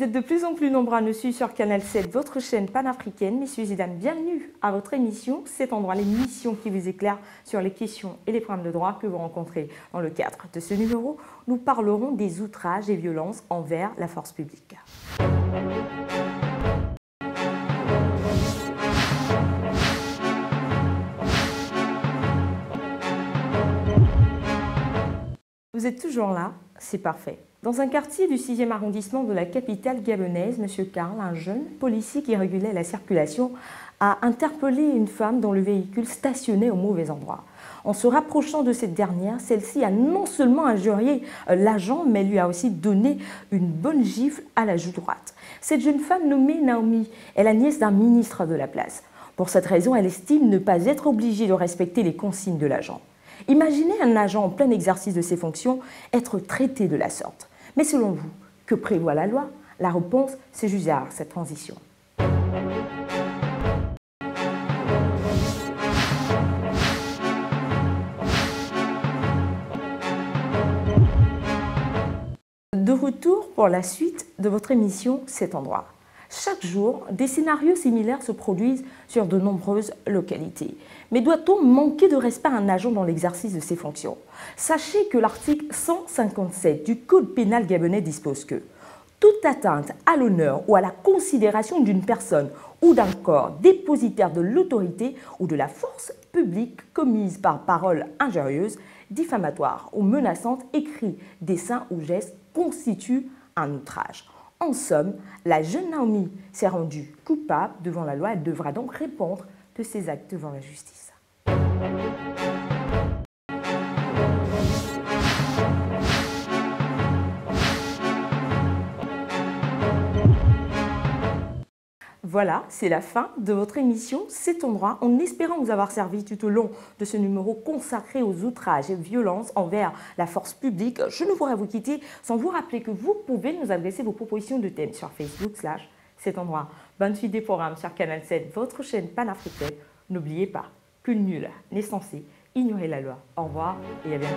Vous êtes de plus en plus nombreux à nous suivre sur Canal 7, votre chaîne panafricaine. Messieurs et dames, bienvenue à votre émission Cet endroit, l'émission qui vous éclaire sur les questions et les problèmes de droit que vous rencontrez. Dans le cadre de ce numéro, nous parlerons des outrages et violences envers la force publique. Vous êtes toujours là, c'est parfait. Dans un quartier du 6e arrondissement de la capitale gabonaise, M. Karl, un jeune policier qui régulait la circulation, a interpellé une femme dont le véhicule stationnait au mauvais endroit. En se rapprochant de cette dernière, celle-ci a non seulement injurié l'agent, mais lui a aussi donné une bonne gifle à la joue droite. Cette jeune femme nommée Naomi est la nièce d'un ministre de la place. Pour cette raison, elle estime ne pas être obligée de respecter les consignes de l'agent. Imaginez un agent en plein exercice de ses fonctions être traité de la sorte. Mais selon vous, que prévoit la loi? La réponse, c'est juste derrière cette transition. De retour pour la suite de votre émission Cet endroit. Chaque jour, des scénarios similaires se produisent sur de nombreuses localités. Mais doit-on manquer de respect à un agent dans l'exercice de ses fonctions? Sachez que l'article 157 du Code pénal gabonais dispose que toute atteinte à l'honneur ou à la considération d'une personne ou d'un corps dépositaire de l'autorité ou de la force publique commise par parole injurieuse, diffamatoire ou menaçante, écrit, dessin ou geste constitue un outrage. En somme, la jeune Naomi s'est rendue coupable devant la loi. Elle devra donc répondre de ses actes devant la justice. Voilà, c'est la fin de votre émission Cet endroit, en espérant vous avoir servi tout au long de ce numéro consacré aux outrages et violences envers la force publique. Je ne pourrais vous quitter sans vous rappeler que vous pouvez nous adresser vos propositions de thèmes sur Facebook/Cet endroit. Bonne suite des programmes sur Canal 7, votre chaîne panafricaine. N'oubliez pas que nul n'est censé ignorer la loi. Au revoir et à bientôt.